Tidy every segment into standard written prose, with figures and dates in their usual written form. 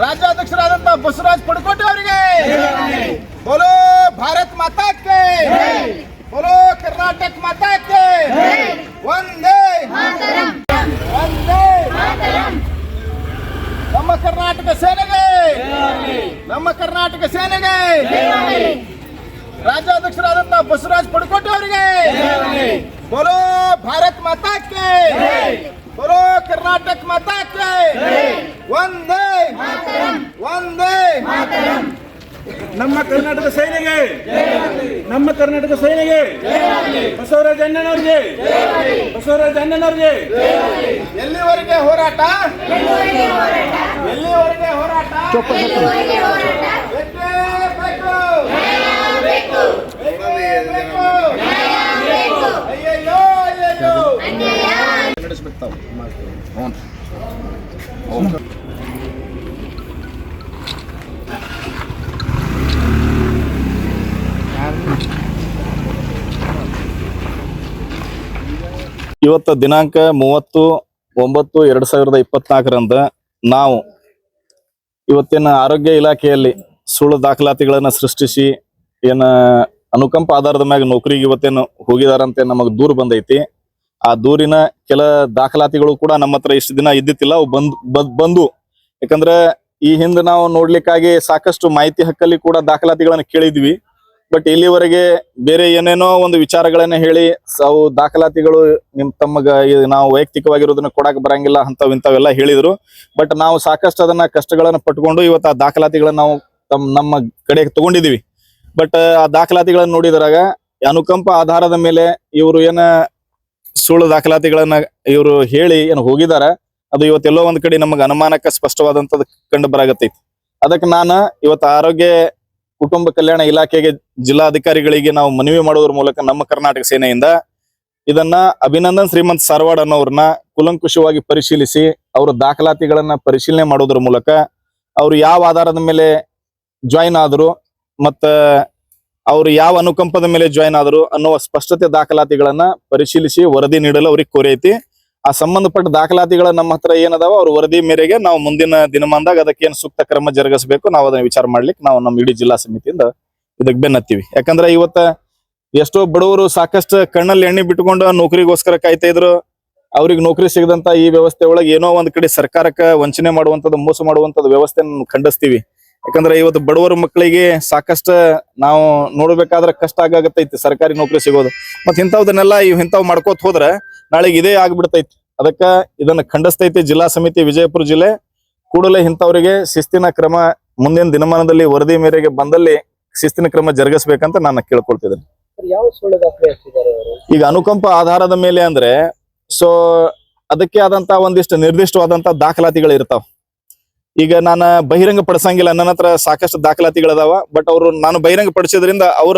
ರಾಜ್ಯಾಧ್ಯಕ್ಷರಾದಂತಹ ಬಸವರಾಜ್ ಪಡಕೋಟೆ ಅವರಿಗೆ ಬೋಲೋ ಭಾರತ್ ಮಾತಾ ಕೆ ಬೋಲೋ ಕರ್ನಾಟಕ ಮಾತಾ ಕೆ ವಂದೇ ವಂದೇ ನಮ್ಮ ಕರ್ನಾಟಕ ಸೇನೆಗೆ ನಮ್ಮ ಕರ್ನಾಟಕ ಸೇನೆಗೆ ರಾಜ್ಯಾಧ್ಯಕ್ಷರಾದಂತಹ ಬಸವರಾಜ್ ಪಡಕೋಟೆ ಅವರಿಗೆ ಬೋಲೋ ಭಾರತ್ ಮಾತಾ ಕೆ ಬೋಲೋ ಕರ್ನಾಟಕ ಮಾತಾ ಕೆ ವಂದೇ ವಂದೇ ನಮ್ಮ ಕರ್ನಾಟಕ ಸೇನೆಗೆ ನಮ್ಮ ಕರ್ನಾಟಕ ಸೇನೆಗೆ ಬಸವರಾಜ ಅಣ್ಣನವರಿಗೆ ಬಸವರಾಜ ಅಣ್ಣನವರಿಗೆ ಎಲ್ಲಿವರೆಗೆ ಹೋರಾಟ ಎಲ್ಲಿವರೆಗೆ ಹೋರಾಟ ಬೇಕೇ ಬೇಕು ಬೇಕೇ ಬೇಕು ಅಯ್ಯಯ್ಯೋ ಅಯ್ಯಯ್ಯೋ ನಡೆಸ್ಬೇಕು ತಾವು ಹ್ಞೂ ಇವತ್ತು ದಿನಾಂಕ 30/9/2024 ನಾವು ಇವತ್ತಿನ ಆರೋಗ್ಯ ಇಲಾಖೆಯಲ್ಲಿ ಸುಳ್ಳು ದಾಖಲಾತಿಗಳನ್ನ ಸೃಷ್ಟಿಸಿ ಏನ ಅನುಕಂಪ ಆಧಾರದ ಮ್ಯಾಗ ನೌಕರಿಗೆ ಇವತ್ತೇನು ಹೋಗಿದಾರಂತೆ ನಮಗ್ ದೂರ ಬಂದೈತಿ. ಆ ದೂರಿನ ಕೆಲ ದಾಖಲಾತಿಗಳು ಕೂಡ ನಮ್ಮ ಹತ್ರ ಇಷ್ಟು ದಿನ ಇದ್ದಿತ್ತಿಲ್ಲ. ಅವು ಬಂದು ಯಾಕಂದ್ರೆ ಈ ಹಿಂದೆ ನಾವು ನೋಡ್ಲಿಕ್ಕಾಗಿ ಸಾಕಷ್ಟು ಮಾಹಿತಿ ಹಕ್ಕಲ್ಲಿ ಕೂಡ ದಾಖಲಾತಿಗಳನ್ನ ಕೇಳಿದ್ವಿ. ಬಟ್ ಇಲ್ಲಿವರೆಗೆ ಬೇರೆ ಏನೇನೋ ಒಂದು ವಿಚಾರಗಳನ್ನ ಹೇಳಿ ಅವು ದಾಖಲಾತಿಗಳು ತಮ್ಮಗ ನಾವು ವೈಯಕ್ತಿಕವಾಗಿರೋದನ್ನ ಕೊಡಕ್ ಬರಂಗಿಲ್ಲ ಇಂಥವೆಲ್ಲ ಹೇಳಿದ್ರು. ಬಟ್ ನಾವು ಸಾಕಷ್ಟು ಅದನ್ನ ಕಷ್ಟಗಳನ್ನ ಪಟ್ಕೊಂಡು ಇವತ್ತು ಆ ದಾಖಲಾತಿಗಳನ್ನ ನಾವು ನಮ್ಮ ಕಡೆ ತಗೊಂಡಿದೀವಿ. ಬಟ್ ಆ ದಾಖಲಾತಿಗಳನ್ನ ನೋಡಿದ್ರಾಗ ಅನುಕಂಪ ಆಧಾರದ ಮೇಲೆ ಇವರು ಏನ ಸುಳ್ಳು ದಾಖಲಾತಿಗಳನ್ನ ಇವರು ಹೇಳಿ ಏನು ಹೋಗಿದಾರ, ಅದು ಇವತ್ತೆಲ್ಲೋ ಒಂದ್ ಕಡೆ ನಮಗ ಅನುಮಾನಕ್ಕೆ ಸ್ಪಷ್ಟವಾದಂತದ್ದು ಕಂಡು ಬರಾಗತ್ತೈತಿ. ಅದಕ್ಕೆ ನಾನು ಇವತ್ತು ಆರೋಗ್ಯ ಕುಟುಂಬ ಕಲ್ಯಾಣ ಇಲಾಖೆಗೆ ಜಿಲ್ಲಾಧಿಕಾರಿಗಳಿಗೆ ನಾವು ಮನವಿ ಮಾಡೋದ್ರ ಮೂಲಕ ನಮ್ಮ ಕರ್ನಾಟಕ ಸೇನೆಯಿಂದ ಇದನ್ನ ಅಭಿನಂದನ್ ಶ್ರೀಮಂತ್ ಸಾರವಾಡ್ ಅನ್ನೋರ್ನ ಕುಲಂಕುಷವಾಗಿ ಪರಿಶೀಲಿಸಿ ಅವರ ದಾಖಲಾತಿಗಳನ್ನ ಪರಿಶೀಲನೆ ಮಾಡೋದ್ರ ಮೂಲಕ ಅವ್ರು ಯಾವ ಆಧಾರದ ಮೇಲೆ ಜಾಯಿನ್ ಆದ್ರು ಮತ್ತ ಅವ್ರು ಯಾವ ಅನುಕಂಪದ ಮೇಲೆ ಜಾಯಿನ್ ಆದ್ರು ಅನ್ನುವ ಸ್ಪಷ್ಟತೆ ದಾಖಲಾತಿಗಳನ್ನ ಪರಿಶೀಲಿಸಿ ವರದಿ ನೀಡಲು ಅವ್ರಿಗೆ ಕೋರೈತಿ. ಆ ಸಂಬಂಧಪಟ್ಟ ದಾಖಲಾತಿಗಳ ನಮ್ಮ ಹತ್ರ ಏನದಾವ ಅವ್ರ ವರದಿ ಮೇರೆಗೆ ನಾವು ಮುಂದಿನ ದಿನಮಾನದಾಗ ಅದಕ್ಕೇನು ಸೂಕ್ತ ಕ್ರಮ ಜರುಗಿಸಬೇಕು ನಾವು ಅದನ್ನ ವಿಚಾರ ಮಾಡ್ಲಿಕ್ಕೆ ನಾವು ನಮ್ಮ ಇಡೀ ಜಿಲ್ಲಾ ಸಮಿತಿಯಿಂದ ಇದಕ್ಕೆ ಬೆನ್ನತ್ತೀವಿ. ಯಾಕಂದ್ರೆ ಇವತ್ತ ಎಷ್ಟೋ ಬಡವರು ಸಾಕಷ್ಟು ಕಣ್ಣಲ್ಲಿ ಎಣ್ಣೆ ಬಿಟ್ಕೊಂಡು ನೌಕರಿಗೋಸ್ಕರ ಕಾಯ್ತಾ ಇದ್ರು. ಅವ್ರಿಗೆ ನೌಕರಿ ಸಿಗದಂತ ಈ ವ್ಯವಸ್ಥೆ ಒಳಗೆ ಏನೋ ಒಂದ್ ಕಡೆ ಸರ್ಕಾರಕ್ಕೆ ವಂಚನೆ ಮಾಡುವಂತದ್ದು ಮೋಸ ಮಾಡುವಂತದ್ದು ವ್ಯವಸ್ಥೆ ಖಂಡಿಸ್ತೀವಿ. ಯಾಕಂದ್ರೆ ಇವತ್ತು ಬಡವರ ಮಕ್ಕಳಿಗೆ ಸಾಕಷ್ಟು ನಾವು ನೋಡ್ಬೇಕಾದ್ರೆ ಕಷ್ಟ ಆಗತ್ತೈತಿ ಸರ್ಕಾರಿ ನೌಕರಿ ಸಿಗೋದು. ಮತ್ ಇಂಥವನ್ನೆಲ್ಲ ಇಂಥವ್ ಮಾಡ್ಕೋತ ಹೋದ್ರೆ ನಾಳೆಗೆ ಇದೇ ಆಗ್ಬಿಡ್ತೈತಿ. ಅದಕ್ಕ ಇದನ್ನ ಖಂಡಿಸ್ತೈತಿ ಜಿಲ್ಲಾ ಸಮಿತಿ ವಿಜಯಪುರ ಜಿಲ್ಲೆ. ಕೂಡಲೇ ಇಂಥವ್ರಿಗೆ ಶಿಸ್ತಿನ ಕ್ರಮ ಮುಂದಿನ ದಿನಮಾನದಲ್ಲಿ ವರದಿ ಮೇರೆಗೆ ಬಂದಲ್ಲಿ ಶಿಸ್ತಿನ ಕ್ರಮ ಜರುಗಿಸ್ಬೇಕಂತ ನಾನು ಕೇಳ್ಕೊಳ್ತಿದ್ದೇನೆ. ಈಗ ಅನುಕಂಪ ಆಧಾರದ ಮೇಲೆ ಅಂದ್ರೆ ಸೊ ಅದಕ್ಕೆ ಆದಂತ ಒಂದಿಷ್ಟು ನಿರ್ದಿಷ್ಟವಾದಂತ ದಾಖಲಾತಿಗಳು ಇರ್ತಾವ. ಈಗ ನಾನು ಬಹಿರಂಗ ಪಡಿಸಂಗಿಲ್ಲ, ನನ್ನ ಹತ್ರ ಸಾಕಷ್ಟು ದಾಖಲಾತಿಗಳದಾವ. ಬಟ್ ಅವರು ನಾನು ಬಹಿರಂಗ ಪಡಿಸೋದ್ರಿಂದ ಅವ್ರ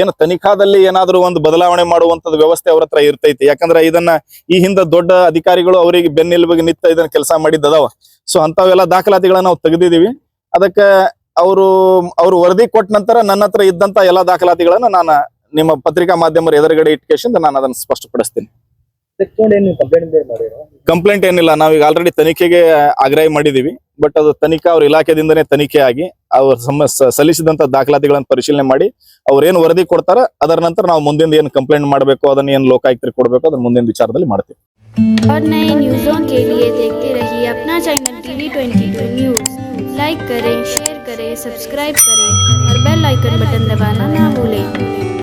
ಏನು ತನಿಖಾದಲ್ಲಿ ಏನಾದ್ರು ಒಂದು ಬದಲಾವಣೆ ಮಾಡುವಂತದ್ದು ವ್ಯವಸ್ಥೆ ಅವ್ರ ಹತ್ರ ಇರ್ತೈತಿ. ಯಾಕಂದ್ರೆ ಇದನ್ನ ಈ ಹಿಂದೆ ದೊಡ್ಡ ಅಧಿಕಾರಿಗಳು ಅವರಿಗೆ ಬೆನ್ನೆಲುಬಿಗೆ ನಿಂತ ಇದನ್ನ ಕೆಲಸ ಮಾಡಿದ್ದದಾವ. ಸೊ ಅಂತವೆಲ್ಲ ದಾಖಲಾತಿಗಳನ್ನ ನಾವು ತೆಗೆದಿದೀವಿ. ಅದಕ್ಕೆ ಅವರು ವರದಿ ಕೊಟ್ಟ ನಂತರ ನನ್ನ ಹತ್ರ ಇದ್ದಂತ ಎಲ್ಲಾ ದಾಖಲಾತಿಗಳನ್ನ ನಾನು ನಿಮ್ಮ ಪತ್ರಿಕಾ ಮಾಧ್ಯಮರ ಎದುರುಗಡೆ ಇಟ್ಕೇಶಿಂದ ನಾನು ಅದನ್ನ ಸ್ಪಷ್ಟಪಡಿಸ್ತೀನಿ. ಕಂಪ್ಲೇಂಟ್ ಏನಿಲ್ಲ, ನಾವೀಗ ಆಲ್ರೆಡಿ ತನಿಖೆಗೆ ಆಗ್ರಹ ಮಾಡಿದೀವಿ. ಬಟ್ ಅದು ತನಿಖಾ ಅವ್ರ ಇಲಾಖೆದಿಂದನೇ ತನಿಖೆ ಆಗಿ ಅವ್ರ ಸಲ್ಲಿಸಿದಂತ ದಾಖಲಾತಿಗಳನ್ನ ಪರಿಶೀಲನೆ ಮಾಡಿ ಅವ್ರೇನು ವರದಿ ಕೊಡ್ತಾರ ಅದರ ನಂತರ ನಾವು ಮುಂದಿನ ಏನು ಕಂಪ್ಲೇಂಟ್ ಮಾಡಬೇಕು ಅದನ್ನ ಏನು ಲೋಕಾಯುಕ್ತರಿಗೆ ಕೊಡಬೇಕು ಅದನ್ನ ಮುಂದಿನ ವಿಚಾರದಲ್ಲಿ ಮಾಡ್ತೀವಿ. और नए न्यूज़ों के लिए देखते रहिए अपना चैनल TV22 न्यूज़। लाइक करें, शेयर करें, सब्सक्राइब करें और बेल आइकन बटन दबाना ना भूलें।